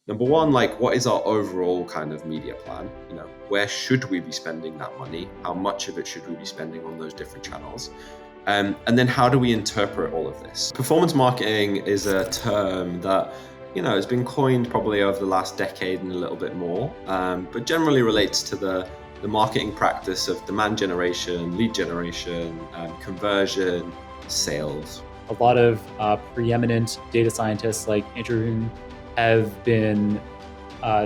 Number one, like, what is our overall kind of media plan? Where should we be spending that money? How much of it should we be spending on those different channels? And then how do we interpret all of this? Performance marketing is a term that has been coined probably over the last decade and a little bit more, but generally relates to the marketing practice of demand generation, lead generation, conversion, sales. A lot of preeminent data scientists like Andrew have been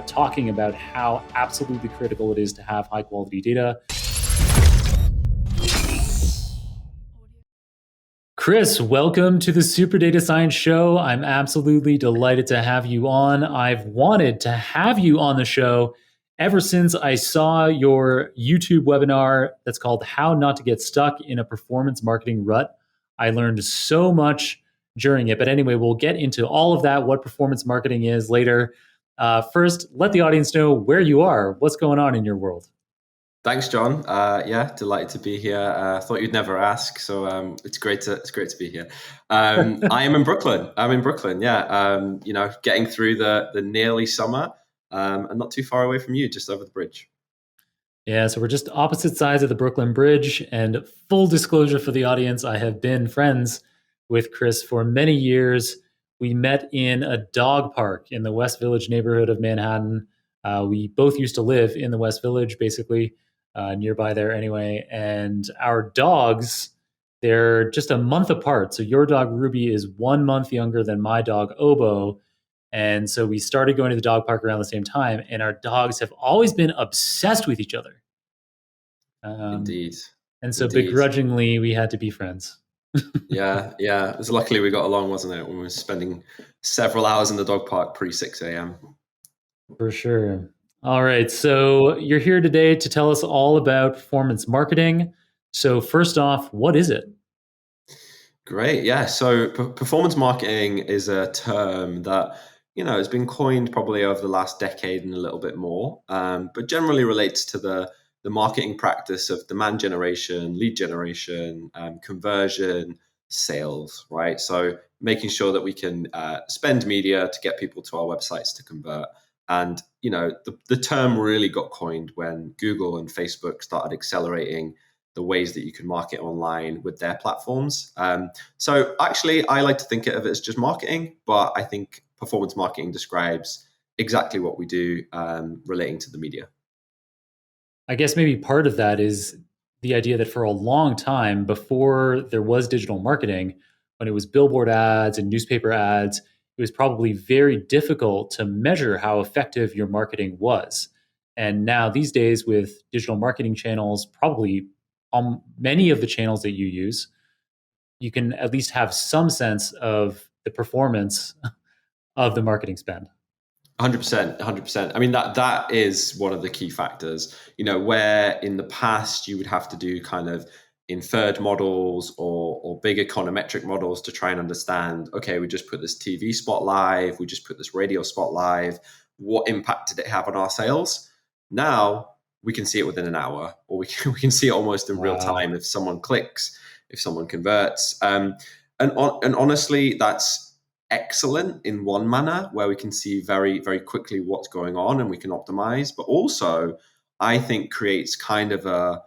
talking about how absolutely critical it is to have high quality data. Kris, welcome to the Super Data Science Show. I'm absolutely delighted to have you on. I've wanted to have you on the show ever since I saw your YouTube webinar that's called How Not to Get Stuck in a Performance Marketing Rut. I learned so much during it. But anyway, we'll get into all of that, what performance marketing is later. First, let the audience know where you are. What's going on in your world? Thanks, John. Yeah, delighted to be here. Thought you'd never ask, so it's great to be here. I am in Brooklyn. I'm in Brooklyn. Yeah, getting through the nearly summer, and not too far away from you, just over the bridge. Yeah, so we're just opposite sides of the Brooklyn Bridge. And full disclosure for the audience, I have been friends with Kris for many years. We met in a dog park in the West Village neighborhood of Manhattan. We both used to live in the West Village, basically, nearby there anyway. And our dogs, they're just a month apart. So your dog, Ruby, is 1 month younger than my dog, Obo. And so we started going to the dog park around the same time, and our dogs have always been obsessed with each other. Indeed. And so begrudgingly, we had to be friends. Yeah. It was luckily we got along, wasn't it? When we were spending several hours in the dog park pre 6 a.m. For sure. All right. So you're here today to tell us all about performance marketing. So first off, what is it? Great. Yeah. So performance marketing is a term that has been coined probably over the last decade and a little bit more, but generally relates to the marketing practice of demand generation, lead generation, conversion, sales, right? So making sure that we can spend media to get people to our websites to convert. And, the term really got coined when Google and Facebook started accelerating the ways that you can market online with their platforms. So actually, I like to think of it as just marketing, but I think performance marketing describes exactly what we do relating to the media. I guess maybe part of that is the idea that for a long time, before there was digital marketing, when it was billboard ads and newspaper ads, it was probably very difficult to measure how effective your marketing was. And now these days with digital marketing channels, probably on many of the channels that you use, you can at least have some sense of the performance of the marketing spend. 100%, 100%. I mean, that is one of the key factors, where in the past you would have to do kind of inferred models or big econometric models to try and understand, okay, we just put this TV spot live, we just put this radio spot live, what impact did it have on our sales? Now we can see it within an hour, or we can see it almost in real time if someone clicks, if someone converts. And honestly, that's excellent in one manner, where we can see very, very quickly what's going on and we can optimize, but also I think creates kind of a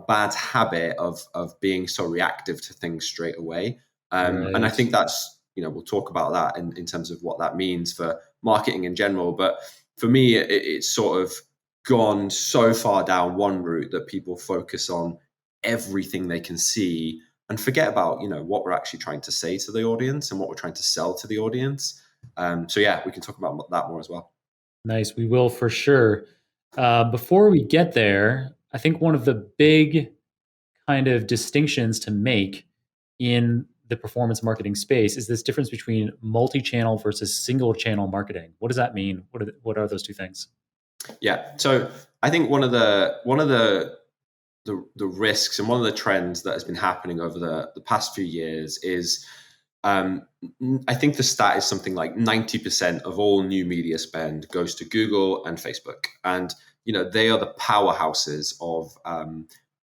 bad habit of being so reactive to things straight away. Right. And I think that's, we'll talk about that in terms of what that means for marketing in general. But for me, it's sort of gone so far down one route that people focus on everything they can see and forget about, what we're actually trying to say to the audience and what we're trying to sell to the audience. So yeah, we can talk about that more as well. Nice. We will for sure. Before we get there, I think one of the big kind of distinctions to make in the performance marketing space is this difference between multi-channel versus single channel marketing. What does that mean? What are those two things? Yeah. So I think one of the risks and one of the trends that has been happening over the past few years is I think the stat is something like 90% of all new media spend goes to Google and Facebook. And, they are the powerhouses of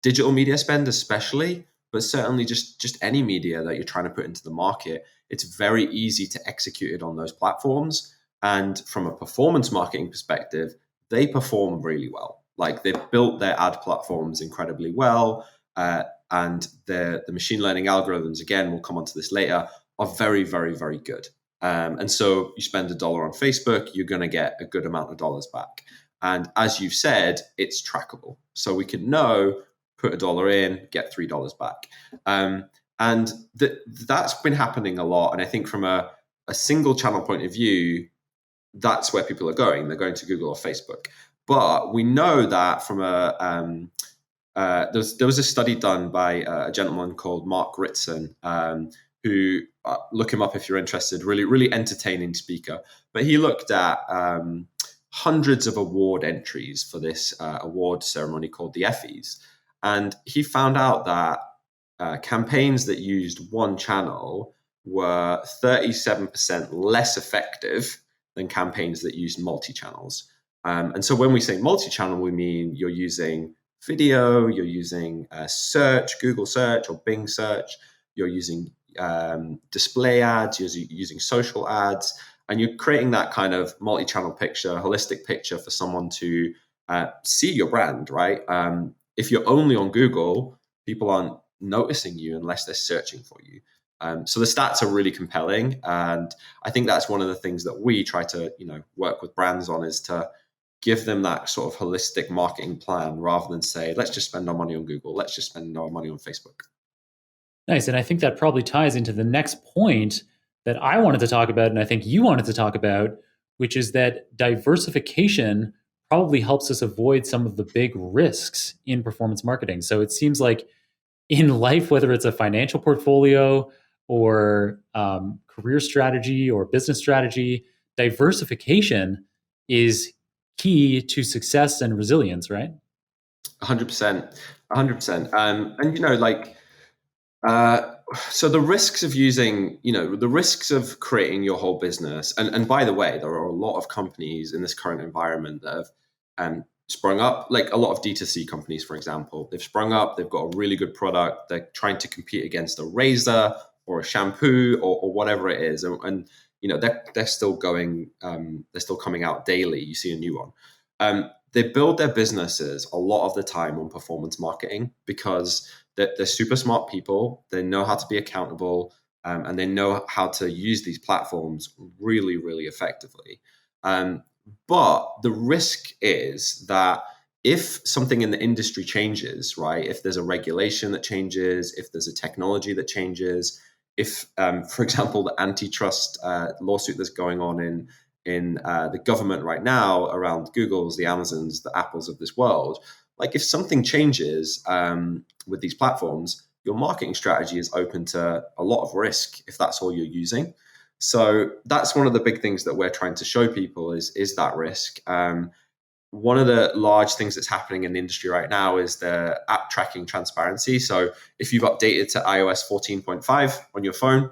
digital media spend, especially, but certainly just any media that you're trying to put into the market. It's very easy to execute it on those platforms. And from a performance marketing perspective, they perform really well. Like they've built their ad platforms incredibly well. And the machine learning algorithms, again, we'll come onto this later, are very, very, very good. And so you spend $1 on Facebook, you're going to get a good amount of dollars back. And as you've said, it's trackable. So we can know, put $1 in, get $3 back. And that's been happening a lot. And I think from a single channel point of view, that's where people are going. They're going to Google or Facebook. But we know that from there was a study done by a gentleman called Mark Ritson, who look him up if you're interested. Really, really entertaining speaker. But he looked at hundreds of award entries for this award ceremony called the Effies, and he found out that campaigns that used one channel were 37% less effective than campaigns that used multi-channels. And so when we say multi-channel, we mean you're using video, you're using search, Google search or Bing search, you're using display ads, you're using social ads, and you're creating that kind of multi-channel picture, holistic picture for someone to see your brand, right? If you're only on Google, people aren't noticing you unless they're searching for you. So the stats are really compelling, and I think that's one of the things that we try to, work with brands on, is to give them that sort of holistic marketing plan rather than say, let's just spend our money on Google, let's just spend our money on Facebook. Nice, and I think that probably ties into the next point that I wanted to talk about, and I think you wanted to talk about, which is that diversification probably helps us avoid some of the big risks in performance marketing. So it seems like in life, whether it's a financial portfolio or career strategy or business strategy, diversification is key to success and resilience, right? 100%. 100%. So the risks of using, the risks of creating your whole business, and by the way, there are a lot of companies in this current environment that have sprung up, like a lot of D2C companies, for example. They've sprung up, they've got a really good product, they're trying to compete against a razor or a shampoo or whatever it is. And they're still going, they're still coming out daily. You see a new one. They build their businesses a lot of the time on performance marketing because they're super smart people. They know how to be accountable, and they know how to use these platforms really, really effectively. But the risk is that if something in the industry changes, right, if there's a regulation that changes, if there's a technology that changes, if, for example, the antitrust lawsuit that's going on in the government right now around Google's, the Amazons, the Apples of this world, like if something changes with these platforms, your marketing strategy is open to a lot of risk if that's all you're using. So that's one of the big things that we're trying to show people is that risk. One of the large things that's happening in the industry right now is the app tracking transparency. So if you've updated to iOS 14.5 on your phone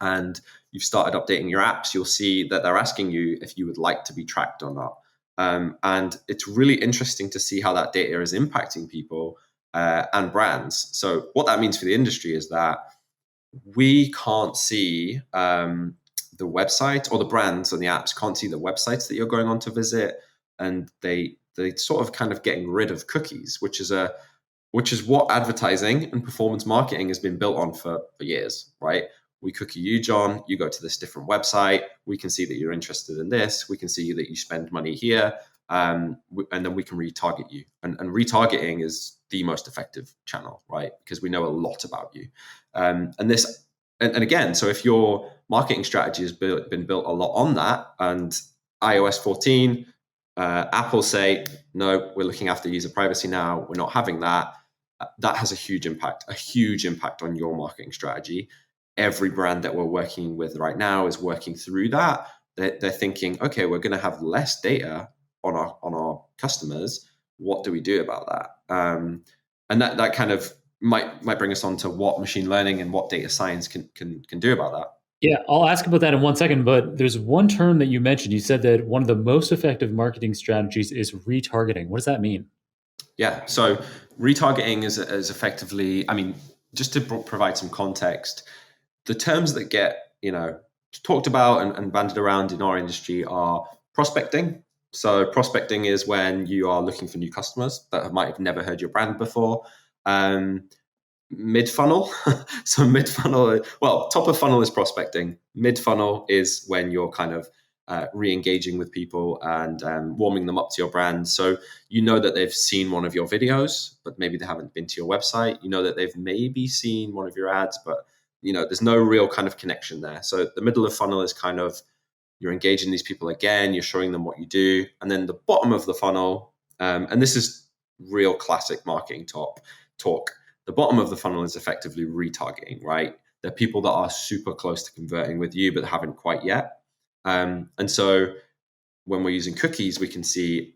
and you've started updating your apps, you'll see that they're asking you if you would like to be tracked or not. And it's really interesting to see how that data is impacting people and brands. So what that means for the industry is that we can't see the website, or the brands and the apps can't see the websites that you're going on to visit, and they sort of kind of getting rid of cookies, which is what advertising and performance marketing has been built on for years, right? We cookie you, John, you go to this different website, we can see that you're interested in this, we can see that you spend money here, and then we can retarget you. And retargeting is the most effective channel, right? Because we know a lot about you. And again, so if your marketing strategy has been built a lot on that, and iOS 14, Apple say, no, we're looking after user privacy now, we're not having that, that has a huge impact on your marketing strategy. Every brand that we're working with right now is working through that. They're thinking, okay, we're going to have less data on our customers. What do we do about that? And that kind of might bring us on to what machine learning and what data science can do about that. Yeah, I'll ask about that in 1 second, but there's one term that you mentioned. You said that one of the most effective marketing strategies is retargeting. What does that mean? Yeah, so retargeting is effectively, I mean, just to provide some context, the terms that get, talked about and banded around in our industry are prospecting. So prospecting is when you are looking for new customers that might have never heard your brand before. Mid-funnel. So mid-funnel, well, top of funnel is prospecting. Mid-funnel is when you're kind of re-engaging with people and warming them up to your brand. So you know that they've seen one of your videos, but maybe they haven't been to your website. You know that they've maybe seen one of your ads, but there's no real kind of connection there. So the middle of funnel is kind of you're engaging these people again, you're showing them what you do. And then the bottom of the funnel, and this is real classic marketing talk. The bottom of the funnel is effectively retargeting, right? They're people that are super close to converting with you, but haven't quite yet. And so when we're using cookies, we can see,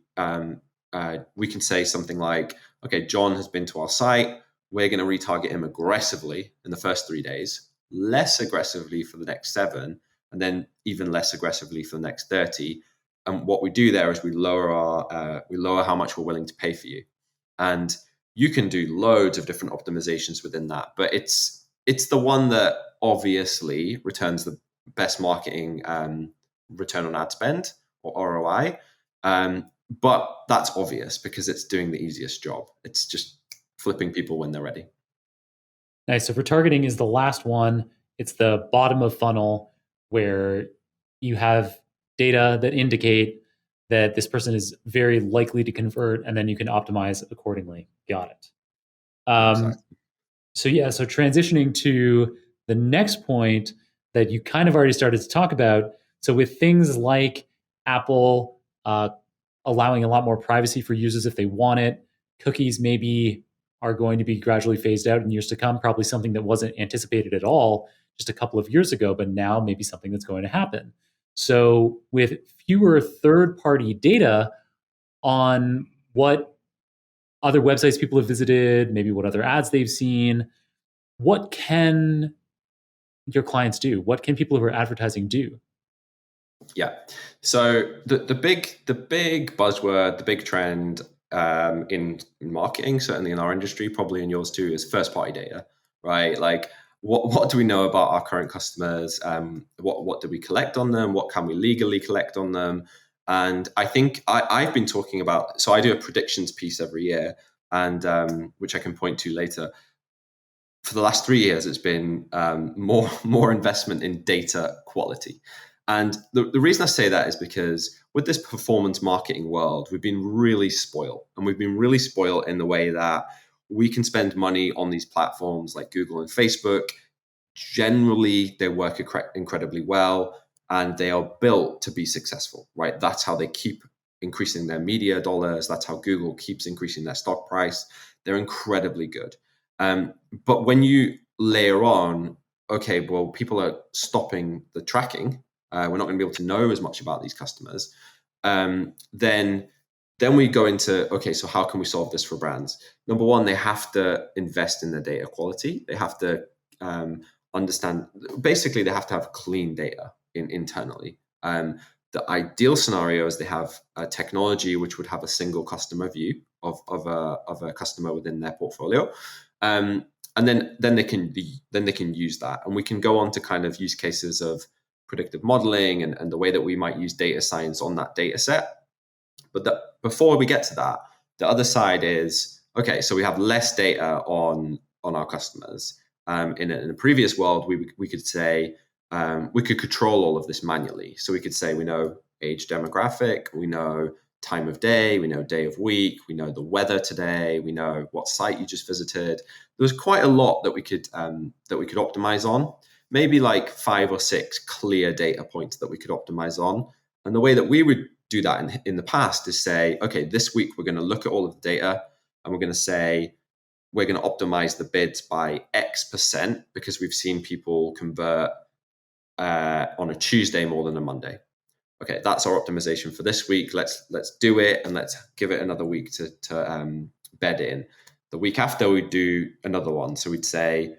we can say something like, okay, John has been to our site. We're going to retarget him aggressively in the first 3 days, less aggressively for the next 7, and then even less aggressively for the next 30. And what we do there is we lower how much we're willing to pay for you. And you can do loads of different optimizations within that, but it's the one that obviously returns the best marketing return on ad spend or ROI. But that's obvious because it's doing the easiest job. It's just flipping people when they're ready. Nice. So retargeting is the last one. It's the bottom of funnel where you have data that indicate that this person is very likely to convert, and then you can optimize accordingly. Got it. Exactly. So transitioning to the next point that you kind of already started to talk about. So with things like Apple allowing a lot more privacy for users if they want it, cookies maybe are going to be gradually phased out in years to come, probably something that wasn't anticipated at all just a couple of years ago, but now maybe something that's going to happen. So with fewer third-party data on what other websites people have visited, maybe what other ads they've seen, what can your clients do? What can people who are advertising do? Yeah. So the big buzzword, the big trend in marketing, certainly in our industry, probably in yours too, is first party data, right? Like what do we know about our current customers? What do we collect on them? What can we legally collect on them? And I think I've been talking about, so I do a predictions piece every year, and which I can point to later. For the last 3 years, it's been more investment in data quality. And the reason I say that is because with this performance marketing world, we've been really spoiled. And we've been really spoiled in the way that we can spend money on these platforms like Google and Facebook. Generally, they work incredibly well and they are built to be successful, right? That's how they keep increasing their media dollars. That's how Google keeps increasing their stock price. They're incredibly good. But when you layer on, okay, well, people are stopping the tracking. We're not going to be able to know as much about these customers. Then we go into, okay, so how can we solve this for brands? Number one, they have to invest in their data quality. They have to understand, basically, they have to have clean data internally. The ideal scenario is they have a technology which would have a single customer view of a customer within their portfolio. And then they can use that. And we can go on to kind of use cases of predictive modeling and the way that we might use data science on that data set. But before we get to that, the other side is, okay, so we have less data on our customers. In a previous world, we could say, we could control all of this manually. So we could say, we know age demographic, we know time of day, we know day of week, we know the weather today, we know what site you just visited. There was quite a lot that we could optimize on. Maybe like 5 or 6 clear data points that we could optimize on. And the way that we would do that in the past is say, okay, this week we're going to look at all of the data and we're going to say, we're going to optimize the bids by X% because we've seen people convert on a Tuesday more than a Monday. Okay, that's our optimization for this week. Let's do it and let's give it another week to bed in. The week after, we'd do another one. So we'd say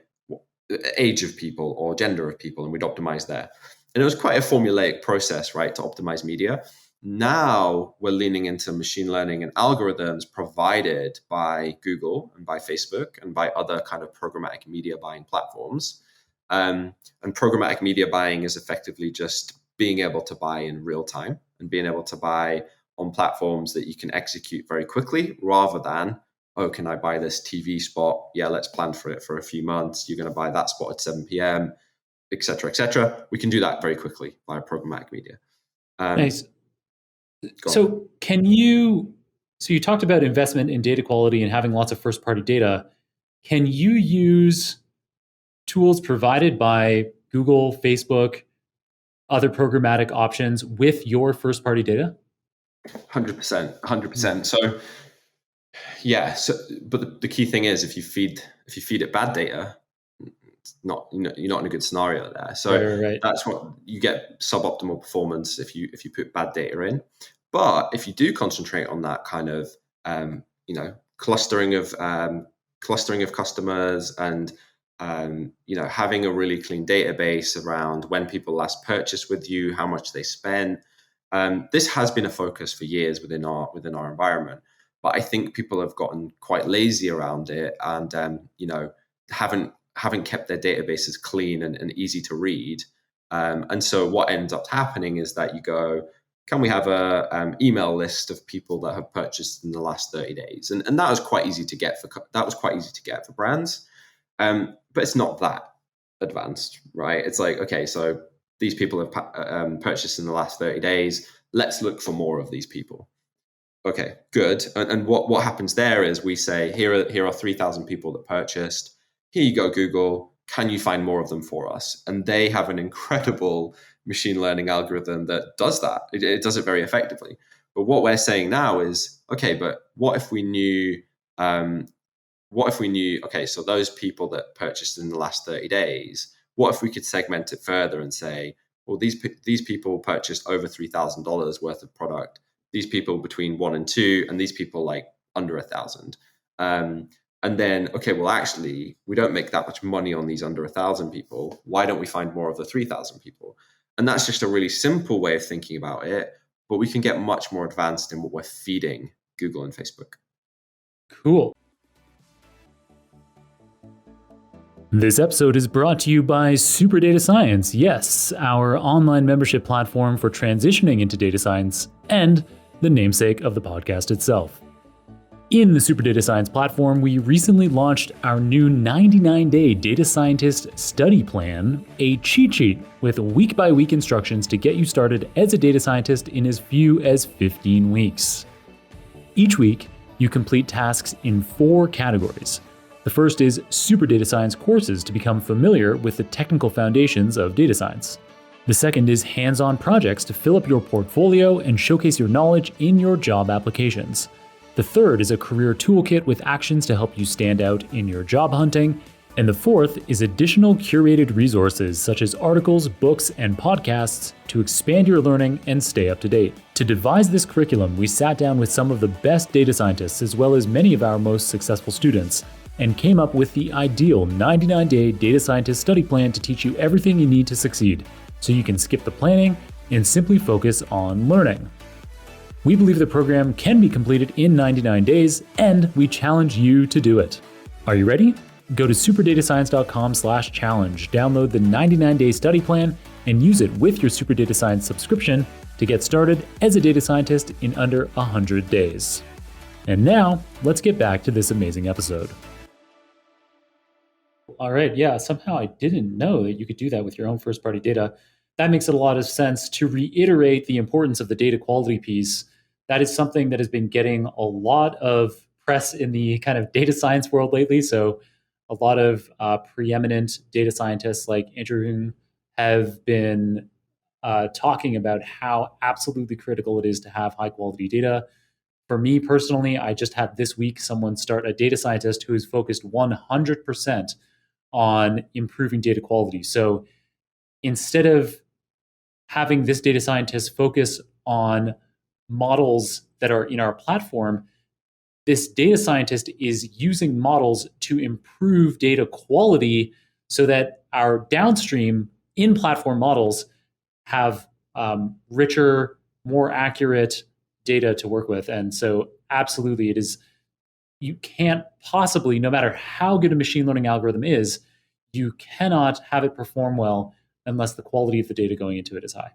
age of people or gender of people, and we'd optimize there. And it was quite a formulaic process, right, to optimize media. Now we're leaning into machine learning and algorithms provided by Google and by Facebook and by other kind of programmatic media buying platforms. And programmatic media buying is effectively just being able to buy in real time and being able to buy on platforms that you can execute very quickly, rather than, oh, can I buy this TV spot? Yeah, let's plan for it for a few months. You're going to buy that spot at 7 p.m., et cetera, et cetera. We can do that very quickly via programmatic media. Nice. So you talked about investment in data quality and having lots of first-party data. Can you use tools provided by Google, Facebook, other programmatic options with your first-party data? 100%. So yeah. But the key thing is, if you feed it bad data, it's not, you're not in a good scenario there. So right. That's what you get: suboptimal performance if you put bad data in. But if you do concentrate on that kind of clustering of customers, and having a really clean database around when people last purchased with you, how much they spent. This has been a focus for years within our environment, but I think people have gotten quite lazy around it, and haven't kept their databases clean and easy to read. And so what ends up happening is that you go, can we have a email list of people that have purchased in the last 30 days? And that was quite easy to get for brands. But it's not that advanced, right? It's like, okay, so these people have purchased in the last 30 days. Let's look for more of these people. Okay, good. And what happens there is we say, here are 3,000 people that purchased. Here you go, Google. Can you find more of them for us? And they have an incredible machine learning algorithm that does that. It does it very effectively. But what we're saying now is, okay, but what if we knew, okay, so those people that purchased in the last 30 days, what if we could segment it further and say, well, these people purchased over $3,000 worth of product. These people between 1 and 2, and these people like under 1,000. And then, okay, well, actually, we don't make that much money on these under 1,000 people. Why don't we find more of the 3,000 people? And that's just a really simple way of thinking about it, but we can get much more advanced in what we're feeding Google and Facebook. Cool. This episode is brought to you by Super Data Science. Yes, our online membership platform for transitioning into data science, and the namesake of the podcast itself. In the Super Data Science platform, we recently launched our new 99-day data scientist study plan, a cheat sheet with week-by-week instructions to get you started as a data scientist in as few as 15 weeks. Each week, you complete tasks in 4 categories. The first is Super Data Science courses to become familiar with the technical foundations of data science. The second is hands-on projects to fill up your portfolio and showcase your knowledge in your job applications. The third is a career toolkit with actions to help you stand out in your job hunting. And the fourth is additional curated resources such as articles, books, and podcasts to expand your learning and stay up to date. To devise this curriculum, we sat down with some of the best data scientists as well as many of our most successful students, and came up with the ideal 99-day data scientist study plan to teach you everything you need to succeed, so you can skip the planning and simply focus on learning. We believe the program can be completed in 99 days, and we challenge you to do it. Are you ready? Go to superdatascience.com/challenge, download the 99-day study plan, and use it with your Super Data Science subscription to get started as a data scientist in under 100 days. And now, let's get back to this amazing episode. All right, yeah, somehow I didn't know that you could do that with your own first-party data. That makes a lot of sense. To reiterate the importance of the data quality piece, that is something that has been getting a lot of press in the kind of data science world lately. So a lot of preeminent data scientists like Andrew Ng have been talking about how absolutely critical it is to have high quality data. For me personally, I just had this week someone start, a data scientist who is focused 100% on improving data quality. So instead of having this data scientist focus on models that are in our platform, this data scientist is using models to improve data quality so that our downstream in-platform models have richer, more accurate data to work with. And so absolutely, it is, you can't possibly, no matter how good a machine learning algorithm is, you cannot have it perform well unless the quality of the data going into it is high.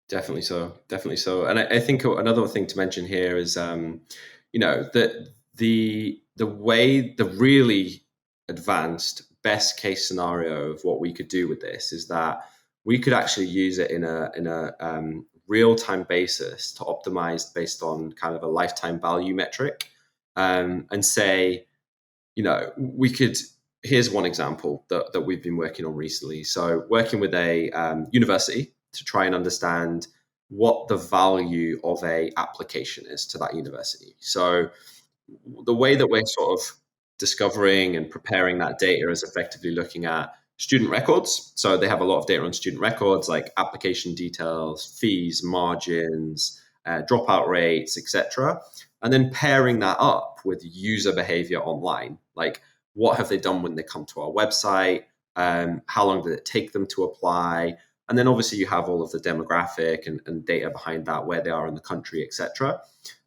Definitely so. Definitely so. And I think another thing to mention here is, that the way the really advanced best case scenario of what we could do with this is that we could actually use it in a real time basis to optimize based on kind of a lifetime value metric, and say, we could. Here's one example that we've been working on recently. So working with a university to try and understand what the value of a application is to that university. So the way that we're sort of discovering and preparing that data is effectively looking at student records. So they have a lot of data on student records, like application details, fees, margins, dropout rates, etc. And then pairing that up with user behavior online, like what have they done when they come to our website? How long did it take them to apply? And then obviously you have all of the demographic and data behind that, where they are in the country, etc.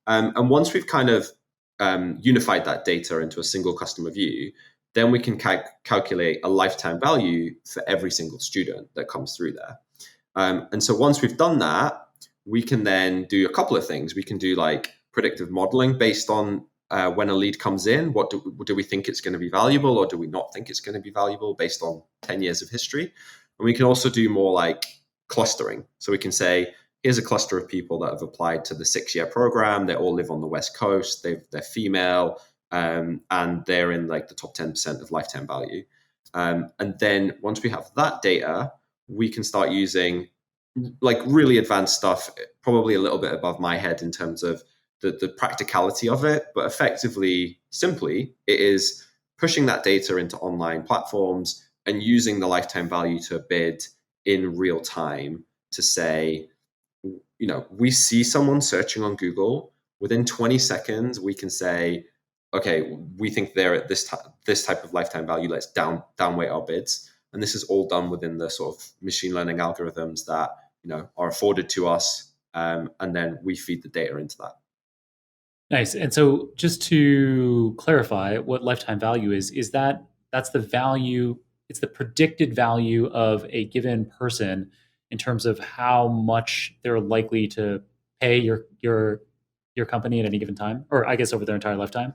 And once we've kind of unified that data into a single customer view, then we can calculate a lifetime value for every single student that comes through there. And so once we've done that, we can then do a couple of things. We can do like predictive modeling based on when a lead comes in. What do we think it's going to be valuable, or do we not think it's going to be valuable based on 10 years of history? And we can also do more like clustering. So we can say, here's a cluster of people that have applied to the 6-year program. They all live on the West Coast. They're female, and they're in like the top 10% of lifetime value. And then once we have that data, we can start using like really advanced stuff, probably a little bit above my head in terms of the practicality of it. But effectively, simply, it is pushing that data into online platforms and using the lifetime value to bid in real time to say, we see someone searching on Google. Within 20 seconds, we can say, okay, we think they're at this type of lifetime value. Let's downweight our bids. And this is all done within the sort of machine learning algorithms that are afforded to us, and then we feed the data into that. Nice. And so just to clarify what lifetime value is that's the value, it's the predicted value of a given person in terms of how much they're likely to pay your company at any given time, or I guess over their entire lifetime?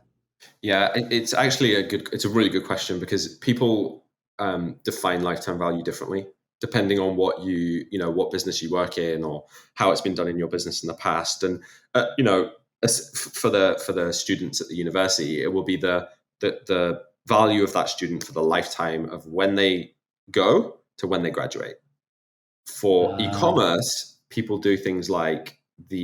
Yeah, it's actually it's a really good question, because people define lifetime value differently depending on what what business you work in, or how it's been done in your business in the past. And for the students at the university, it will be the value of that student for the lifetime of when they go to when they graduate. For e-commerce, people do things like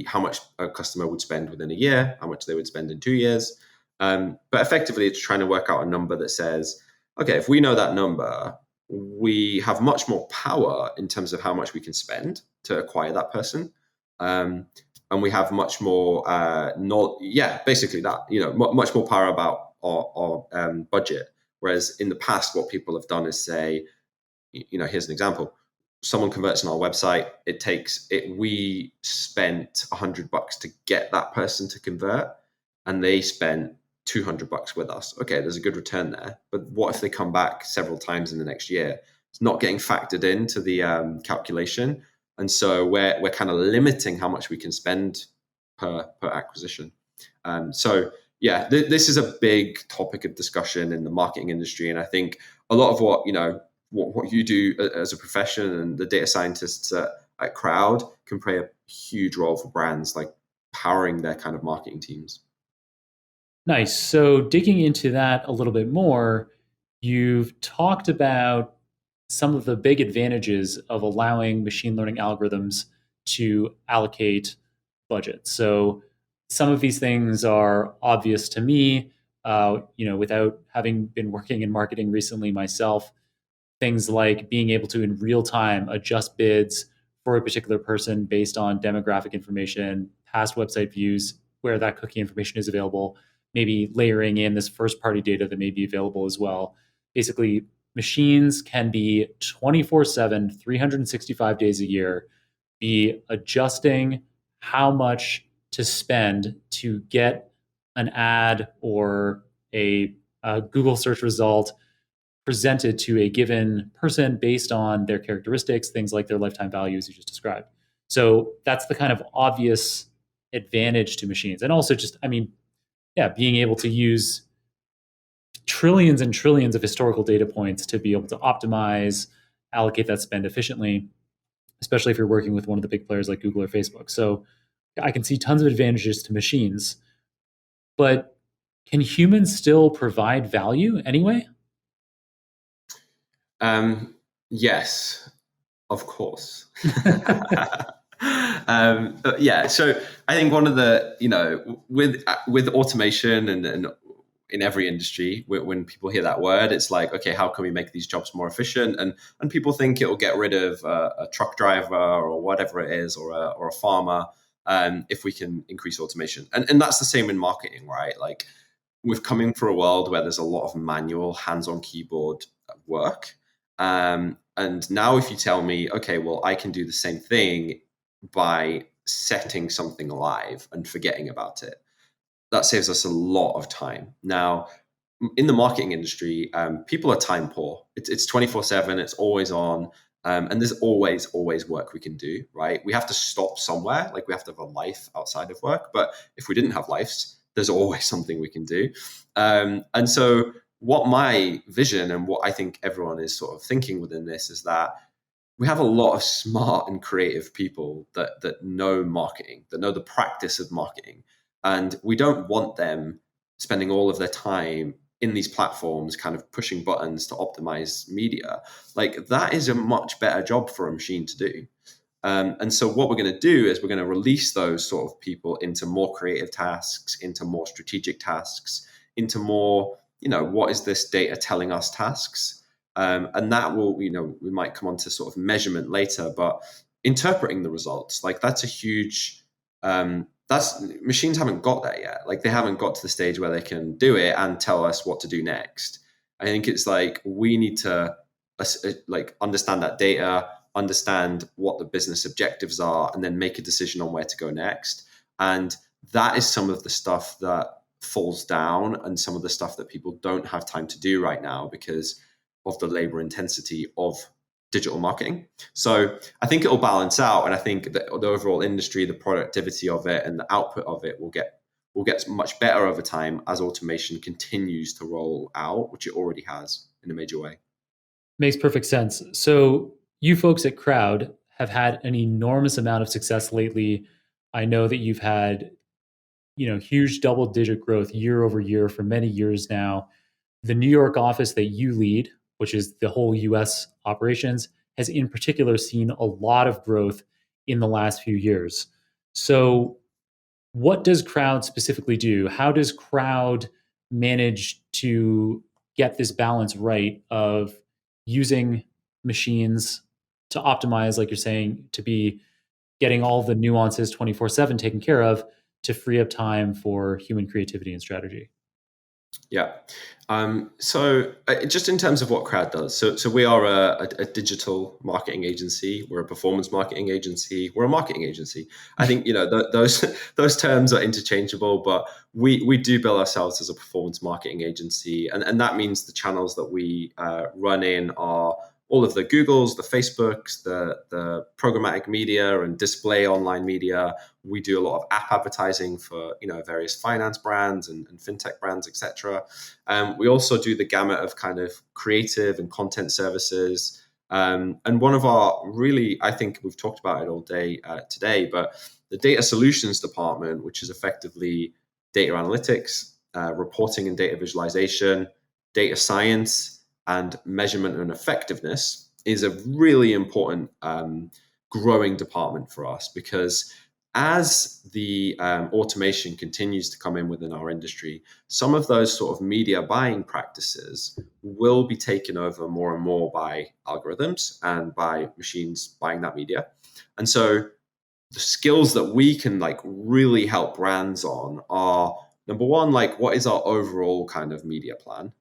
how much a customer would spend within a year, how much they would spend in 2 years. But effectively, it's trying to work out a number that says, okay, if we know that number, we have much more power in terms of how much we can spend to acquire that person. And we have much more, basically that, much more power about our budget. Whereas in the past, what people have done is say, here's an example. Someone converts on our website. We spent $100 to get that person to convert, and they spent $200 with us. Okay, there's a good return there. But what if they come back several times in the next year? It's not getting factored into the calculation. And so we're kind of limiting how much we can spend per acquisition. This is a big topic of discussion in the marketing industry. And I think a lot of what you do as a profession, and the data scientists at Croud can play a huge role for brands, like powering their kind of marketing teams. Nice. So digging into that a little bit more, you've talked about some of the big advantages of allowing machine learning algorithms to allocate budget. So some of these things are obvious to me, without having been working in marketing recently myself. Things like being able to in real time adjust bids for a particular person based on demographic information, past website views, where that cookie information is available, maybe layering in this first party data that may be available as well. Basically, machines can be 24/7, 365 days a year, be adjusting how much to spend to get an ad or a Google search result presented to a given person based on their characteristics, things like their lifetime values you just described. So that's the kind of obvious advantage to machines. And also just, I mean, yeah, being able to use trillions and trillions of historical data points to be able to optimize, allocate that spend efficiently, especially if you're working with one of the big players like Google or Facebook. So I can see tons of advantages to machines, but can humans still provide value anyway? Yes, of course. Yeah, so I think one of the, with automation and in every industry, when people hear that word, it's like, okay, how can we make these jobs more efficient? And people think it will get rid of a truck driver or whatever it is, or a farmer, if we can increase automation. And that's the same in marketing, right? Like, we've come in for a world where there's a lot of manual, hands-on keyboard work. And now if you tell me, okay, well, I can do the same thing by setting something live and forgetting about it, that saves us a lot of time. Now, in the marketing industry, people are time poor. It's 24/7, it's always on. And there's always work we can do, right? We have to stop somewhere, like we have to have a life outside of work. But if we didn't have lives, there's always something we can do. And so what my vision and what I think everyone is sort of thinking within this is that we have a lot of smart and creative people that know marketing, that know the practice of marketing. And we don't want them spending all of their time in these platforms kind of pushing buttons to optimize media. Like, that is a much better job for a machine to do. And so what we're going to do is we're going to release those sort of people into more creative tasks, into more strategic tasks, into more, what is this data telling us tasks. And that will, we might come on to sort of measurement later, but interpreting the results, like, that's a huge, machines haven't got there yet. Like, they haven't got to the stage where they can do it and tell us what to do next. I think it's like, we need to understand that data, understand what the business objectives are, and then make a decision on where to go next. And that is some of the stuff that falls down and some of the stuff that people don't have time to do right now because of the labor intensity of digital marketing. So I think it will balance out, and I think that the overall industry, the productivity of it and the output of it will get much better over time as automation continues to roll out, which it already has in a major way. Makes perfect sense. So you folks at Croud have had an enormous amount of success lately. I know that you've had, huge double-digit growth year over year for many years now. The New York office that you lead, which is the whole US operations, has in particular seen a lot of growth in the last few years. So what does Croud specifically do? How does Croud manage to get this balance right of using machines to optimize, like you're saying, to be getting all the nuances 24/7 taken care of, to free up time for human creativity and strategy? Yeah. So just in terms of what Croud does, so we are a digital marketing agency. We're a performance marketing agency. We're a marketing agency. I think those terms are interchangeable, but we do bill ourselves as a performance marketing agency, and that means the channels that we run in are all of the Googles, the Facebooks, the programmatic media and display online media. We do a lot of app advertising for various finance brands and fintech brands, etc. We also do the gamut of kind of creative and content services. And one of our really, I think we've talked about it all day today, but the data solutions department, which is effectively data analytics, reporting and data visualization, data science, and measurement and effectiveness, is a really important growing department for us, because as the automation continues to come in within our industry, some of those sort of media buying practices will be taken over more and more by algorithms and by machines buying that media. And so the skills that we can really help brands on are, number one, what is our overall kind of media plan?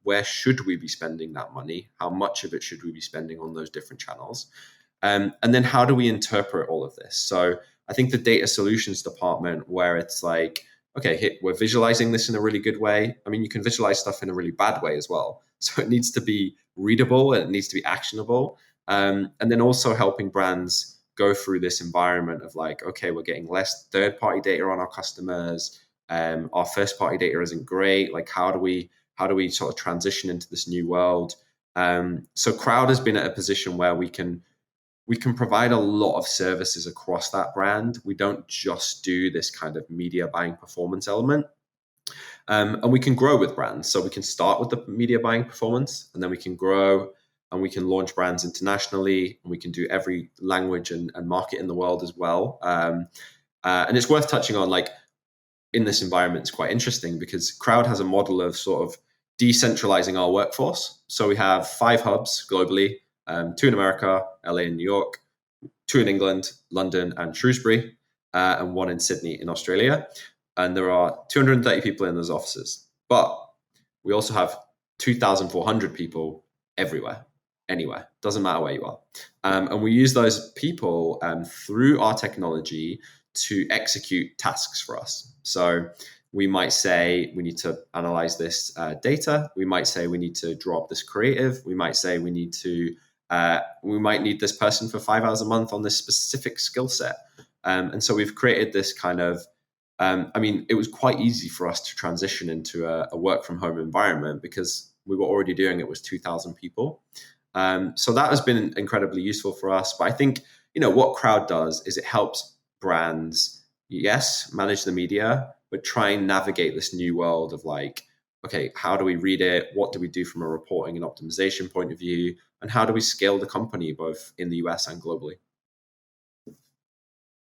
Where should we be spending that money? How much of it should we be spending on those different channels? And then how do we interpret all of this? So I think the data solutions department, where it's okay, we're visualizing this in a really good way. I mean, you can visualize stuff in a really bad way as well. So it needs to be readable and it needs to be actionable. And then also helping brands go through this environment of like, okay, we're getting less third-party data on our customers. Our first-party data isn't great. Like, how do we sort of transition into this new world? So Croud has been at a position where we can provide a lot of services across that brand. We don't just do this kind of media buying performance element. And we can grow with brands. So we can start with the media buying performance, and then we can grow and we can launch brands internationally, and we can do every language and market in the world as well. And it's worth touching on, like, in this environment, it's quite interesting because Croud has a model of sort of decentralizing our workforce. So we have 5 hubs globally, 2 in America, LA and New York, 2 in England, London and Shrewsbury, and 1 in Sydney in Australia. And there are 230 people in those offices. But we also have 2,400 people everywhere, anywhere. Doesn't matter where you are. And we use those people through our technology to execute tasks for us. So we might say we need to analyze this data. We might say we need to draw up this creative. We might say we might need this person for 5 hours a month on this specific skill set. And so we've created this kind of, it was quite easy for us to transition into a work from home environment because we were already doing it with 2,000 people. So that has been incredibly useful for us. But I think, what Croud does is it helps brands, yes, manage the media, but try and navigate this new world of like, okay, how do we read it? What do we do from a reporting and optimization point of view? And how do we scale the company both in the US and globally?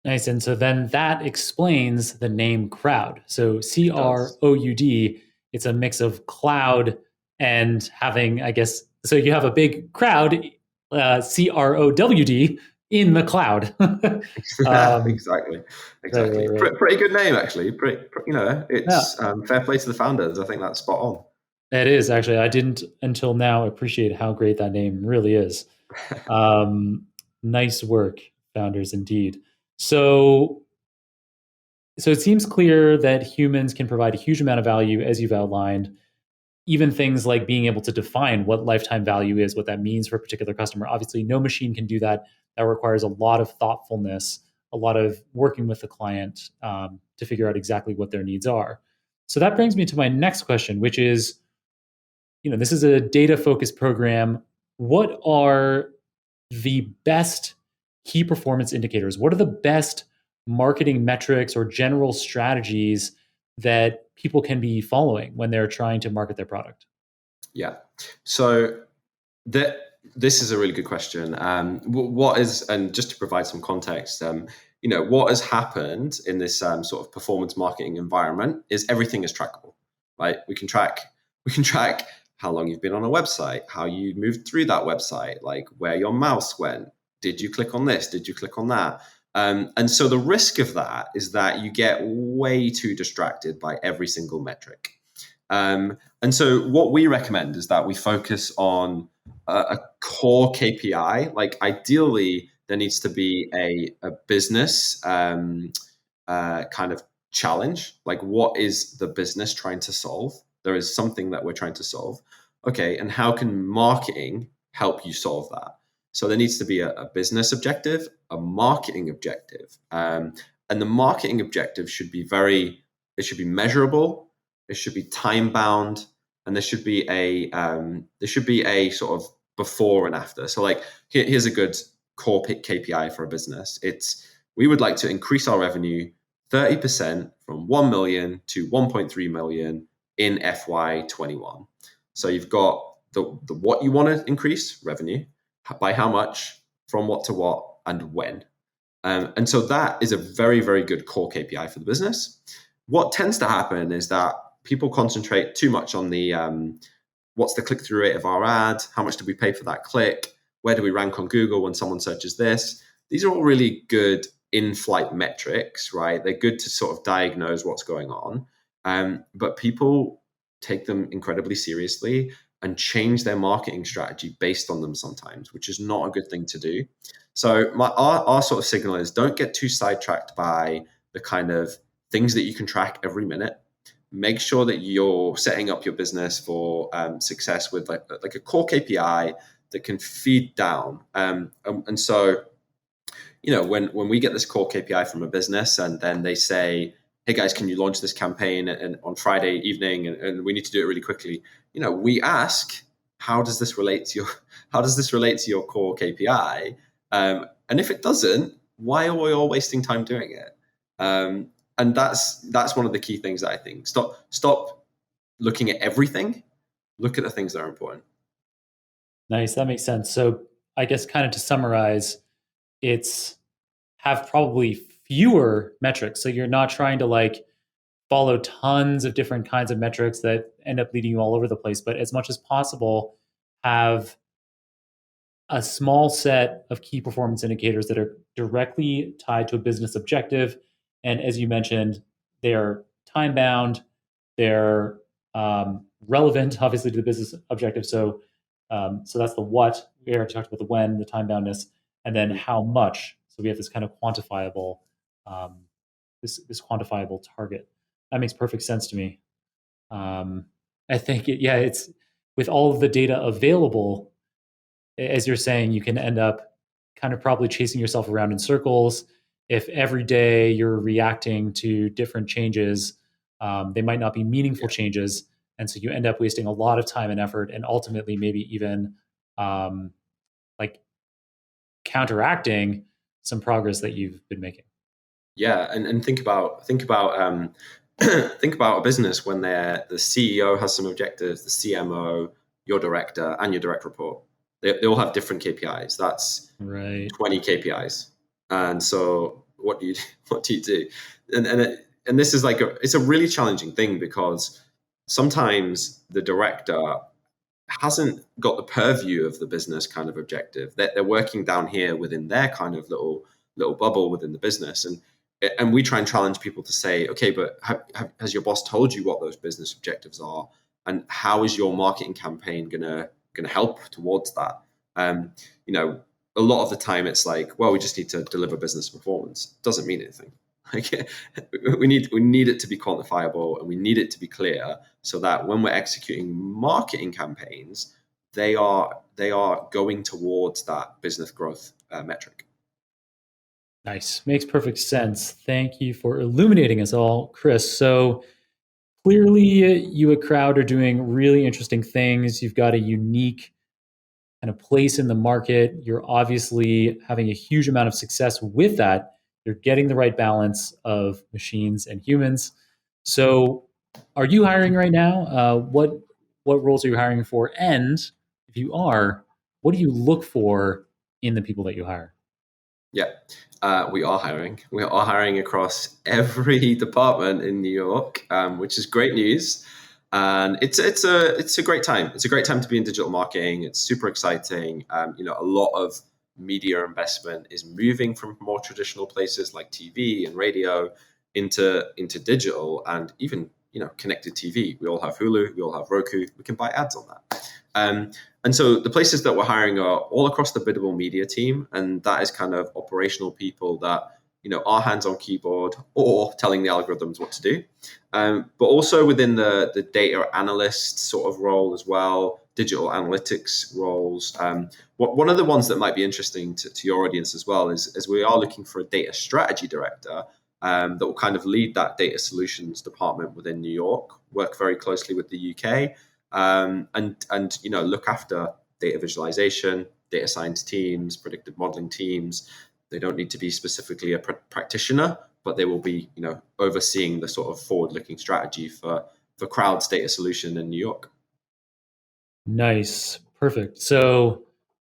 Nice. And so then that explains the name Croud. So CROUD, it's a mix of cloud and having, I guess, so you have a big crowd, CROWD, in the cloud. Exactly. Right. Pretty good name, actually. It's fair play to the founders. I think that's spot on. It is, actually. I didn't until now appreciate how great that name really is. Nice work, founders, indeed. So it seems clear that humans can provide a huge amount of value, as you've outlined. Even things like being able to define what lifetime value is, what that means for a particular customer. Obviously, no machine can do that. That requires a lot of thoughtfulness, a lot of working with the client to figure out exactly what their needs are. So that brings me to my next question, which is, this is a data-focused program. What are the best key performance indicators? What are the best marketing metrics or general strategies that people can be following when they're trying to market their product? Yeah. So this is a really good question. What is, and just to provide some context, what has happened in this sort of performance marketing environment is everything is trackable, right? We can track how long you've been on a website, how you moved through that website, like where your mouse went. Did you click on this? Did you click on that? And so the risk of that is that you get way too distracted by every single metric. And so what we recommend is that we focus on a core KPI. Like ideally, there needs to be a business kind of challenge. Like, what is the business trying to solve? There is something that we're trying to solve. Okay, and how can marketing help you solve that? So there needs to be a business objective, a marketing objective. And the marketing objective should be measurable, it should be time bound, and there should be a sort of before and after. So like here's a good core KPI for a business. We would like to increase our revenue 30% from 1 million to 1.3 million in FY21. So you've got the what you want to increase revenue, by how much, from what to what, and when. And so that is a very, very good core KPI for the business. What tends to happen is that people concentrate too much on the what's the click-through rate of our ad, how much do we pay for that click, where do we rank on Google when someone searches this. These are all really good in-flight metrics, right? They're good to sort of diagnose what's going on. But people take them incredibly seriously and change their marketing strategy based on them sometimes, which is not a good thing to do. So our sort of signal is don't get too sidetracked by the kind of things that you can track every minute. Make sure that you're setting up your business for success with like a core KPI that can feed down. And so, when we get this core KPI from a business and then they say, hey guys, can you launch this campaign on Friday evening and we need to do it really quickly, we ask, how does this relate to your core KPI? And if it doesn't, why are we all wasting time doing it? And that's one of the key things that I think. Stop looking at everything. Look at the things that are important. Nice. That makes sense. So I guess kind of to summarize, it's have probably fewer metrics. So you're not trying to follow tons of different kinds of metrics that end up leading you all over the place, but as much as possible, have a small set of key performance indicators that are directly tied to a business objective. And as you mentioned, they're time bound, they're relevant, obviously, to the business objective. So that's the what. We already talked about the when, the time boundness, and then how much. So we have this kind of quantifiable, this quantifiable target. That makes perfect sense to me. I think it's with all of the data available, as you're saying, you can end up kind of probably chasing yourself around in circles. If every day you're reacting to different changes, they might not be meaningful changes. And so you end up wasting a lot of time and effort and ultimately maybe even counteracting some progress that you've been making. Yeah, and think about think about a business when the CEO has some objectives, the CMO, your director, and your direct report. They all have different KPIs. That's right. 20 KPIs. And so what do you do? And this is it's a really challenging thing because sometimes the director hasn't got the purview of the business kind of objective. They're working down here within their kind of little bubble within the business. And we try and challenge people to say, okay, but has your boss told you what those business objectives are? And how is your marketing campaign gonna help towards that? A lot of the time it's well, we just need to deliver business performance. Doesn't mean anything. We need it to be quantifiable and we need it to be clear so that when we're executing marketing campaigns, they are going towards that business growth metric. Nice. Makes perfect sense. Thank you for illuminating us all, Kris. So clearly you at Croud are doing really interesting things. You've got a unique kind of place in the market. You're obviously having a huge amount of success with that. You're getting the right balance of machines and humans. So are you hiring right now? What roles are you hiring for? And if you are, what do you look for in the people that you hire? Yeah, we are hiring. We are hiring across every department in New York, which is great news. And it's a great time. It's a great time to be in digital marketing. It's super exciting. A lot of media investment is moving from more traditional places like TV and radio into digital and even connected TV. We all have Hulu. We all have Roku. We can buy ads on that. And so the places that we're hiring are all across the biddable media team, and that is kind of operational people that are hands on keyboard or telling the algorithms what to do, but also within the data analyst sort of role as well, digital analytics roles. One of the ones that might be interesting to your audience as well is we are looking for a data strategy director that will kind of lead that data solutions department within New York, work very closely with the UK. And look after data visualization, data science teams, predictive modeling teams. They don't need to be specifically a practitioner, but they will be overseeing the sort of forward-looking strategy for Croud's data solution in New York. Nice, perfect. So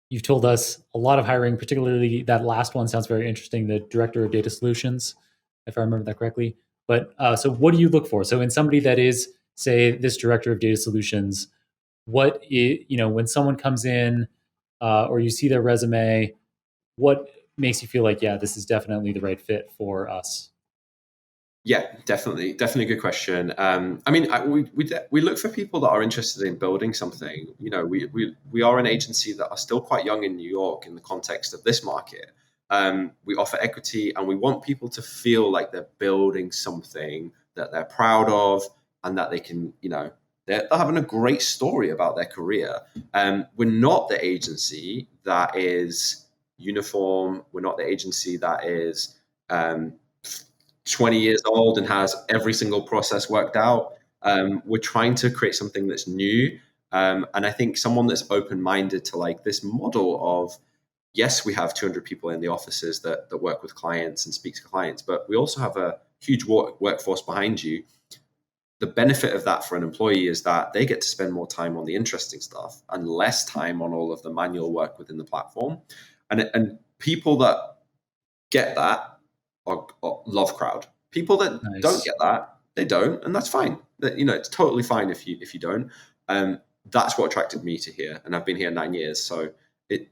you've told us a lot of hiring, particularly that last one sounds very interesting, the director of data solutions, if I remember that correctly. But so what do you look for? So in somebody that is, say, this director of data solutions, when someone comes in or you see their resume, what makes you feel like, yeah, this is definitely the right fit for us? Yeah, definitely a good question. We look for people that are interested in building something. We are an agency that are still quite young in New York in the context of this market. We offer equity, and we want people to feel like they're building something that they're proud of, and that they can, they're having a great story about their career. We're not the agency that is uniform. We're not the agency that is 20 years old and has every single process worked out. We're trying to create something that's new. And I think someone that's open-minded to like this model of, yes, we have 200 people in the offices that work with clients and speak to clients, but we also have a huge workforce behind you. The benefit of that for an employee is that they get to spend more time on the interesting stuff and less time on all of the manual work within the platform. And people that get that love Croud. People that don't get that, they don't, and that's fine. It's totally fine if you don't. That's what attracted me to here, and I've been here 9 years, so it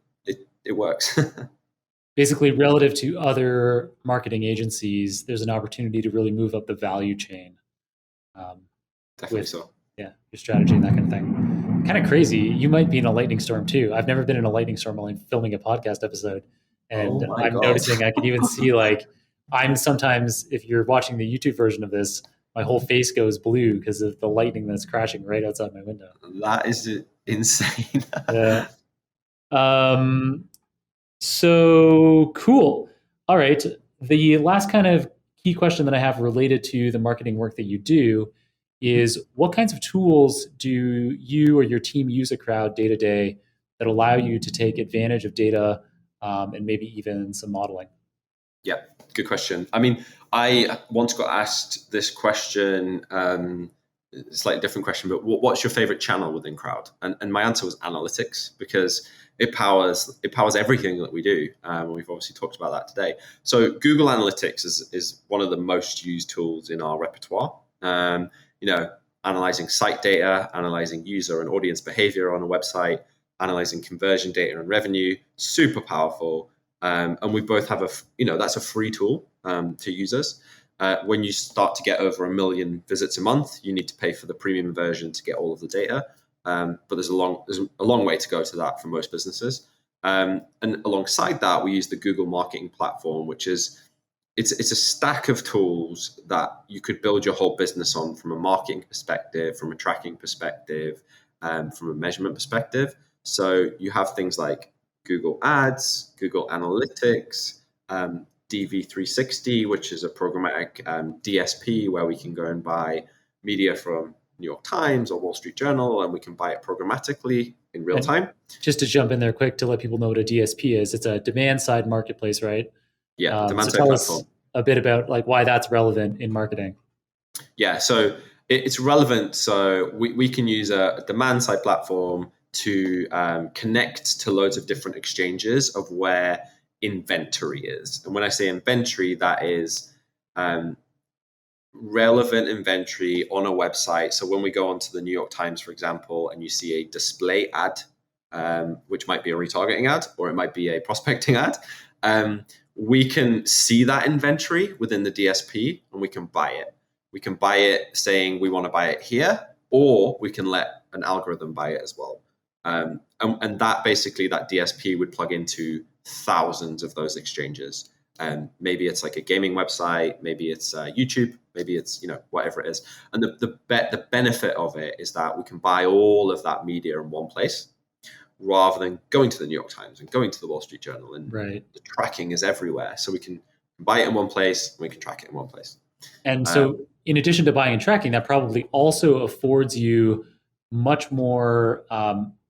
works. Basically, relative to other marketing agencies, there's an opportunity to really move up the value chain. Definitely so. Yeah, your strategy and that kind of thing. Kind of crazy. You might be in a lightning storm too. I've never been in a lightning storm while I'm filming a podcast episode. And I'm noticing I can even see I'm sometimes, if you're watching the YouTube version of this, my whole face goes blue because of the lightning that's crashing right outside my window. That is insane. Yeah. So cool. All right. The last kind of key question that I have related to the marketing work that you do is, what kinds of tools do you or your team use at Croud day to day that allow you to take advantage of data and maybe even some modeling? Yeah, good question. I mean, I once got asked this question, slightly different question, but what's your favorite channel within Croud? And my answer was analytics, because it powers everything that we do. We've obviously talked about that today. So Google Analytics is one of the most used tools in our repertoire. Analyzing site data, analyzing user and audience behavior on a website, analyzing conversion data and revenue, super powerful. And we both have that's a free tool to users. When you start to get over 1 million visits a month, you need to pay for the premium version to get all of the data. But there's a long way to go to that for most businesses. And alongside that, we use the Google Marketing Platform, which is it's a stack of tools that you could build your whole business on, from a marketing perspective, from a tracking perspective, from a measurement perspective. So you have things like Google Ads, Google Analytics, DV360, which is a programmatic DSP where we can go and buy media from New York Times or Wall Street Journal, and we can buy it programmatically in real time. Just to jump in there quick to let people know what a DSP is, it's a demand side marketplace, right? Yeah, demand side platform. Us a bit about why that's relevant in marketing. Yeah, so it's relevant. So we can use a demand side platform to connect to loads of different exchanges of where inventory is. And when I say inventory, that is relevant inventory on a website. So when we go onto the New York Times, for example, and you see a display ad, which might be a retargeting ad or it might be a prospecting ad, we can see that inventory within the DSP and we can buy it. We can buy it saying we want to buy it here, or we can let an algorithm buy it as well. And that basically, that DSP would plug into thousands of those exchanges. Maybe it's like a gaming website, maybe it's YouTube, maybe it's whatever it is. And the benefit of it is that we can buy all of that media in one place, rather than going to the New York Times and going to the Wall Street Journal. And the tracking is everywhere, so we can buy it in one place and we can track it in one place. And so, in addition to buying and tracking, that probably also affords you much more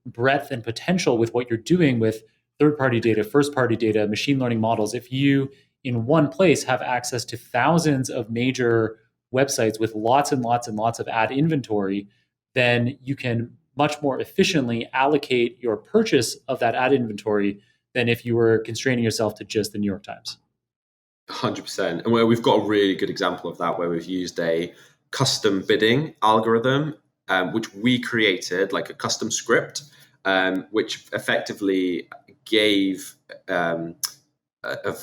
breadth and potential with what you're doing with third-party data, first-party data, machine learning models. If you, in one place, have access to thousands of major websites with lots and lots and lots of ad inventory, then you can much more efficiently allocate your purchase of that ad inventory than if you were constraining yourself to just the New York Times. 100%. And where we've got a really good example of that, where we've used a custom bidding algorithm, which we created, like a custom script, which effectively gave a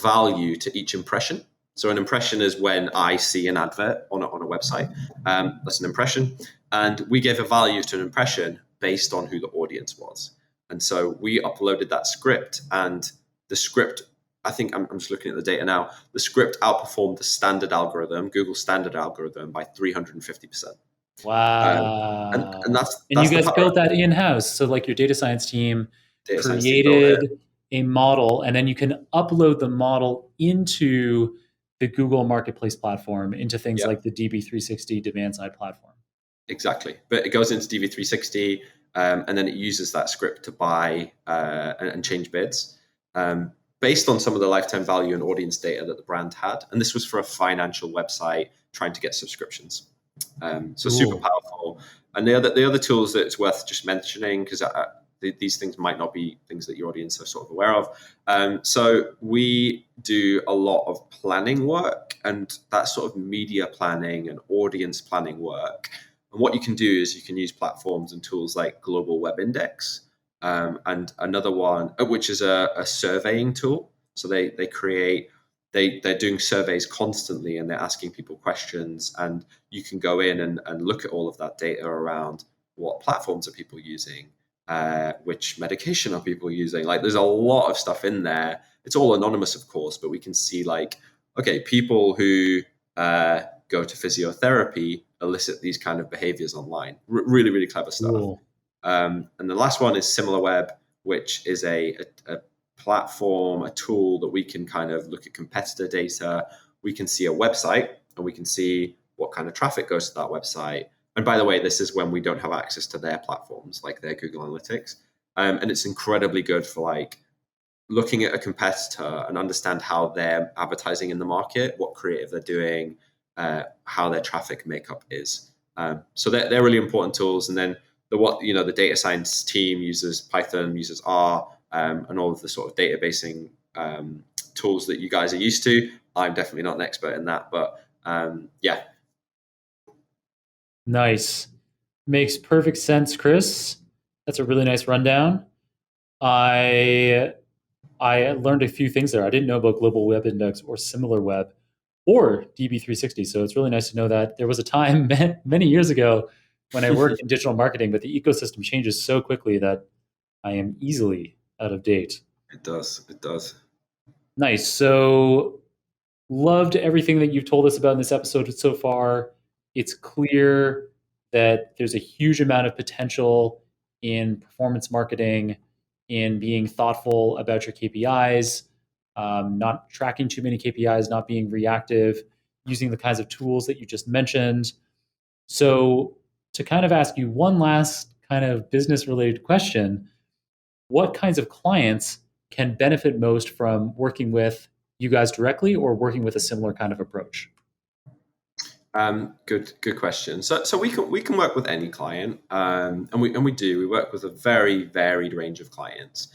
value to each impression. So an impression is when I see an advert on a website. That's an impression. And we gave a value to an impression based on who the audience was. And so we uploaded that script, and the script I think I'm just looking at the data now. The script outperformed the standard algorithm, Google standard algorithm, by 350%. And Wow. And you that's the guys power built of that in-house. So like your data science team data science team built it. created a model, and then you can upload the model into the Google Marketplace platform, into things Yeah, like the DB360 demand side platform. exactly. But it goes into DV360, and then it uses that script to buy and change bids based on some of the lifetime value and audience data that the brand had. And this was for a financial website trying to get subscriptions. So super Cool. powerful. And the other tools that it's worth just mentioning, because these things might not be things that your audience are sort of aware of. So we do a lot of planning work, and that sort of media planning and audience planning work. And what you can do is you can use platforms and tools like Global Web Index, and another one, which is a surveying tool. So they're doing surveys constantly, and they're asking people questions, and you can go in and look at all of that data around what platforms are people using, which medication are people using. Like, there's a lot of stuff in there. It's all anonymous, of course, but we can see, like, okay, people who go to physiotherapy elicit these kind of behaviors online. Really, really clever stuff. Cool. And the last one is SimilarWeb, which is a platform, a tool that we can kind of look at competitor data. We can see a website, and we can see what kind of traffic goes to that website. And by the way, this is when we don't have access to their platforms, like their Google Analytics. And it's incredibly good for like looking at a competitor and understand how they're advertising in the market, what creative they're doing, how their traffic makeup is. So they're really important tools. And then the data science team uses Python, uses R, and all of the sort of databasing tools that you guys are used to. I'm definitely not an expert in that, but yeah. Nice. Makes perfect sense, Kris. That's a really nice rundown. I learned a few things there. I didn't know about Global Web Index or SimilarWeb or DB360. So it's really nice to know that there was a time many years ago when I worked in digital marketing, but the ecosystem changes so quickly that I am easily out of date. It does. Nice. So loved everything that you've told us about in this episode so far. It's clear that there's a huge amount of potential in performance marketing, in being thoughtful about your KPIs, not tracking too many KPIs, not being reactive, using the kinds of tools that you just mentioned. So, to kind of ask you one last kind of business related question, what kinds of clients can benefit most from working with you guys directly or working with a similar kind of approach? Good question. So we can work with any client, and we do. We work with a very varied range of clients.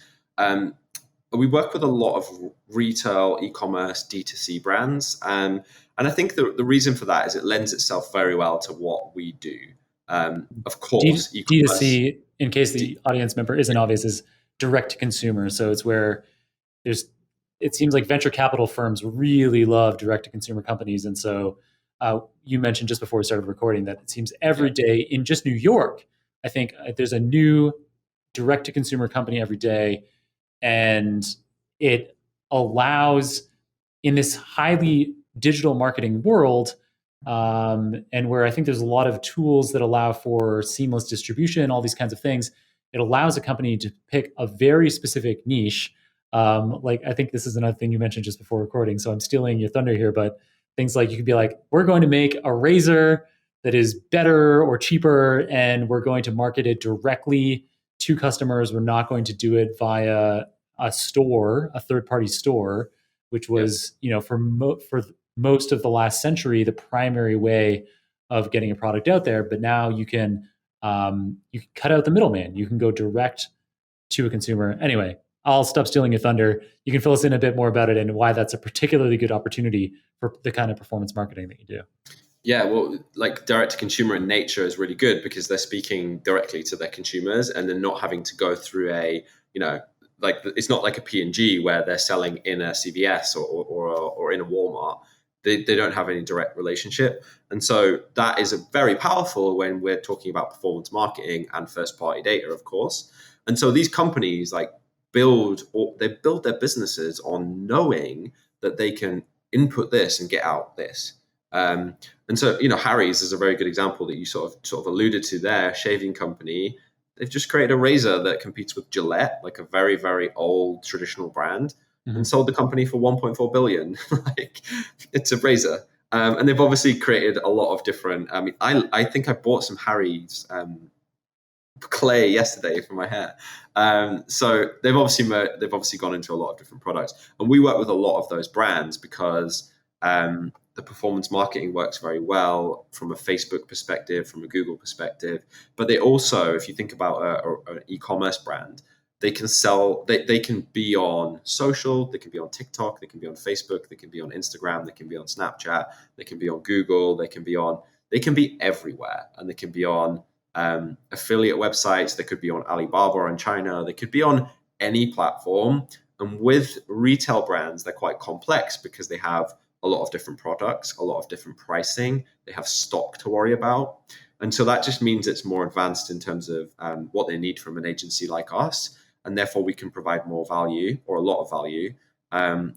We work with a lot of retail, e-commerce, D2C brands, and I think the reason for that is it lends itself very well to what we do. Of course, D2C, in case the audience member isn't obvious, is direct to consumer. So it's where it seems like venture capital firms really love direct to consumer companies, and so. You mentioned just before we started recording that it seems every day in just New York, I think there's a new direct-to-consumer company every day, and it allows, in this highly digital marketing world, and where I think there's a lot of tools that allow for seamless distribution, all these kinds of things, it allows a company to pick a very specific niche. Like I think this is another thing you mentioned just before recording, so I'm stealing your thunder here, but things like you could be like, we're going to make a razor that is better or cheaper, and we're going to market it directly to customers. We're not going to do it via a store, a third-party store, which was, for most of the last century, the primary way of getting a product out there. But now you can cut out the middleman. You can go direct to a consumer. Anyway, I'll stop stealing your thunder. You can fill us in a bit more about it and why that's a particularly good opportunity for the kind of performance marketing that you do. Yeah, well, like direct to consumer in nature is really good because they're speaking directly to their consumers and they're not having to go through like it's not like a P&G where they're selling in a CVS or in a Walmart. They don't have any direct relationship. And so that is very powerful when we're talking about performance marketing and first party data, of course. And so these companies, like build their businesses on knowing that they can input this and get out this. And so, Harry's is a very good example that you sort of alluded to there. Shaving company, they've just created a razor that competes with Gillette, like a very, very old traditional brand, and sold the company for 1.4 billion. Like, it's a razor. And they've obviously created a lot of different. I mean, I think I bought some Harry's clay yesterday for my hair. So they've obviously gone into a lot of different products, and we work with a lot of those brands because the performance marketing works very well from a Facebook perspective, from a Google perspective. But they also, if you think about an e-commerce brand, they can sell. They can be on social. They can be on TikTok. They can be on Facebook. They can be on Instagram. They can be on Snapchat. They can be on Google. They can be everywhere, and they can be on affiliate websites. They could be on Alibaba in China. They could be on any platform. And with retail brands, they're quite complex because they have a lot of different products, a lot of different pricing. They have stock to worry about. And so that just means it's more advanced in terms of what they need from an agency like us. And therefore we can provide more value, or a lot of value,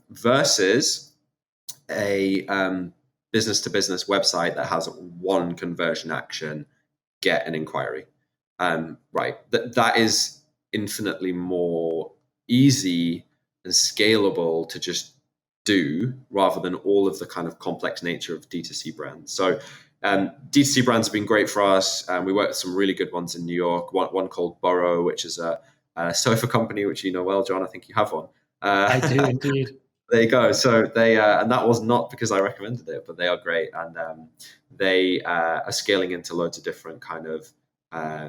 versus a business to business website that has one conversion action: get an inquiry. Right. That is infinitely more easy and scalable to just do, rather than all of the kind of complex nature of D2C brands. So D2C brands have been great for us. We work with some really good ones in New York, one called Burrow, which is a sofa company, which you know well, John. I think you have one. I do indeed. There you go. So they, and that was not because I recommended it, but they are great. And they are scaling into loads of different kind of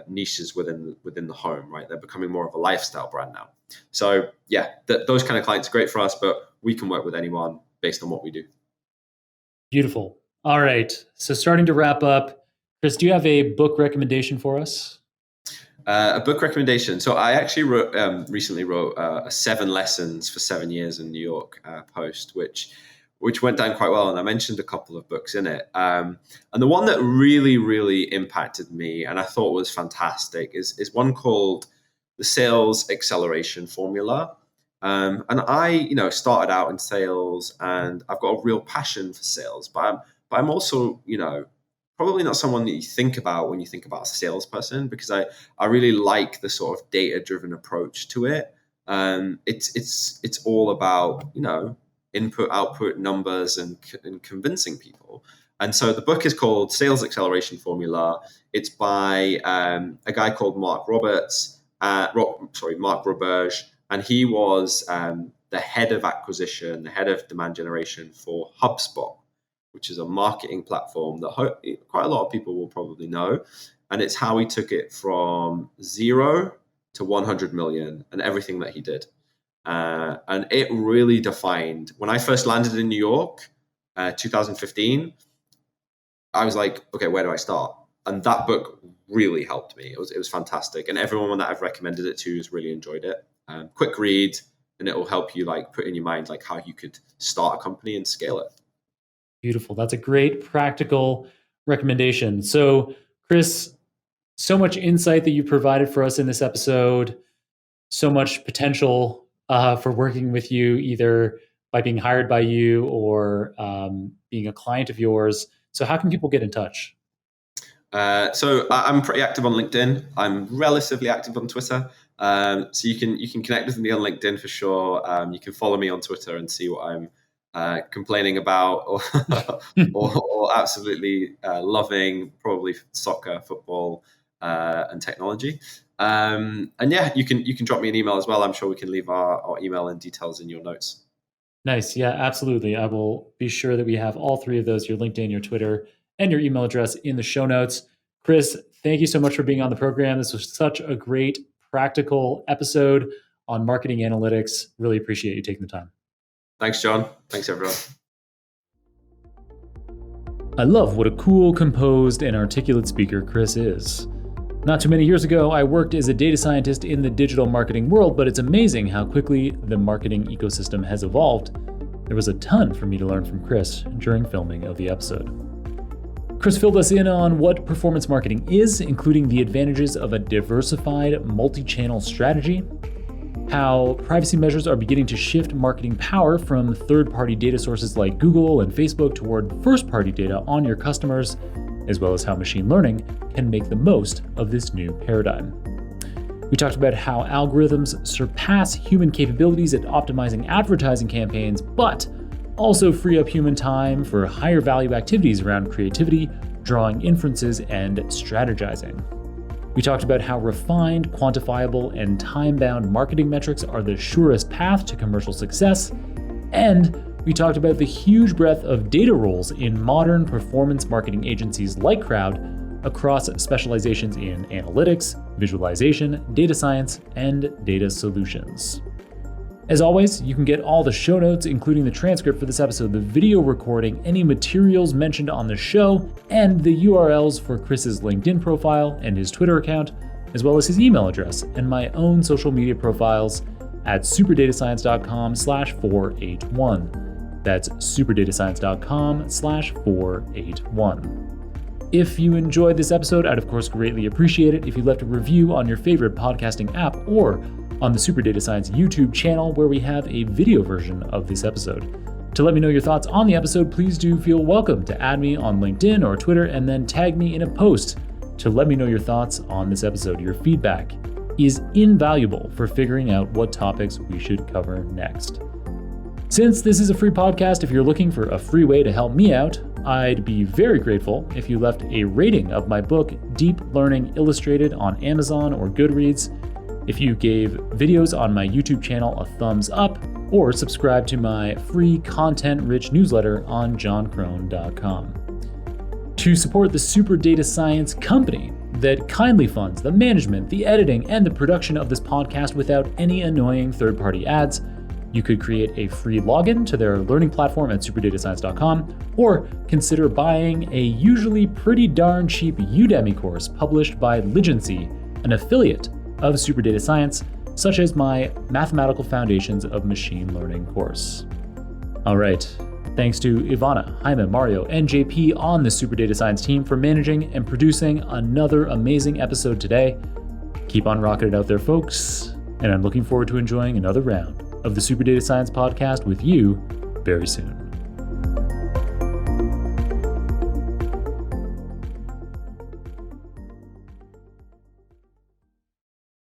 niches within the home, right? They're becoming more of a lifestyle brand now. So yeah, those kind of clients are great for us, but we can work with anyone based on what we do. Beautiful. All right. So starting to wrap up, Kris, do you have a book recommendation for us? A book recommendation. So I actually recently wrote a 7 lessons for 7 years in New York post, which went down quite well. And I mentioned a couple of books in it. And the one that really, really impacted me and I thought was fantastic is one called The Sales Acceleration Formula. And I, started out in sales, and I've got a real passion for sales, but I'm also, probably not someone that you think about when you think about a salesperson, because I really like the sort of data-driven approach to it. It's all about, input, output, numbers, and convincing people. And so the book is called Sales Acceleration Formula. It's by a guy called Mark Roberge, and he was the head of acquisition, the head of demand generation for HubSpot, which is a marketing platform that quite a lot of people will probably know. And it's how he took it from 0 to 100 million and everything that he did. And it really defined, when I first landed in New York, 2015, I was like, okay, where do I start? And that book really helped me. It was fantastic. And everyone that I've recommended it to has really enjoyed it. Quick read, and it will help you put in your mind how you could start a company and scale it. Beautiful. That's a great practical recommendation. So, Kris, so much insight that you provided for us in this episode, so much potential for working with you, either by being hired by you or being a client of yours. So how can people get in touch? So I'm pretty active on LinkedIn. I'm relatively active on Twitter. So you can connect with me on LinkedIn for sure. You can follow me on Twitter and see what I'm complaining about or absolutely loving, probably soccer, football, and technology. And yeah, you can drop me an email as well. I'm sure we can leave our email and details in your notes. Nice. Yeah, absolutely. I will be sure that we have all 3 of those, your LinkedIn, your Twitter, and your email address in the show notes. Kris, thank you so much for being on the program. This was such a great practical episode on marketing analytics. Really appreciate you taking the time. Thanks, John. Thanks, everyone. I love what a cool, composed, and articulate speaker Kris is. Not too many years ago, I worked as a data scientist in the digital marketing world, but it's amazing how quickly the marketing ecosystem has evolved. There was a ton for me to learn from Kris during filming of the episode. Kris filled us in on what performance marketing is, including the advantages of a diversified multi-channel strategy. how privacy measures are beginning to shift marketing power from third-party data sources like Google and Facebook toward first-party data on your customers, as well as how machine learning can make the most of this new paradigm. We talked about how algorithms surpass human capabilities at optimizing advertising campaigns, but also free up human time for higher value activities around creativity, drawing inferences, and strategizing. We talked about how refined, quantifiable, and time-bound marketing metrics are the surest path to commercial success, and we talked about the huge breadth of data roles in modern performance marketing agencies like Croud across specializations in analytics, visualization, data science, and data solutions. As always, you can get all the show notes, including the transcript for this episode, the video recording, any materials mentioned on the show, and the URLs for Kris's LinkedIn profile and his Twitter account, as well as his email address and my own social media profiles at superdatascience.com/481. That's superdatascience.com/481. If you enjoyed this episode, I'd of course greatly appreciate it if you left a review on your favorite podcasting app or on the Super Data Science YouTube channel, where we have a video version of this episode. To let me know your thoughts on the episode, please do feel welcome to add me on LinkedIn or Twitter and then tag me in a post to let me know your thoughts on this episode. Your feedback is invaluable for figuring out what topics we should cover next. Since this is a free podcast, if you're looking for a free way to help me out, I'd be very grateful if you left a rating of my book, Deep Learning Illustrated, on Amazon or Goodreads, if you gave videos on my YouTube channel a thumbs up, or subscribe to my free content-rich newsletter on johncrone.com. To support the Super Data Science company that kindly funds the management, the editing, and the production of this podcast without any annoying third-party ads, you could create a free login to their learning platform at superdatascience.com, or consider buying a usually pretty darn cheap Udemy course published by Ligency, an affiliate of Super Data Science, such as my Mathematical Foundations of Machine Learning course. All right, thanks to Ivana, Jaime, Mario, and JP on the Super Data Science team for managing and producing another amazing episode today. Keep on rocking it out there, folks, and I'm looking forward to enjoying another round of the Super Data Science podcast with you very soon.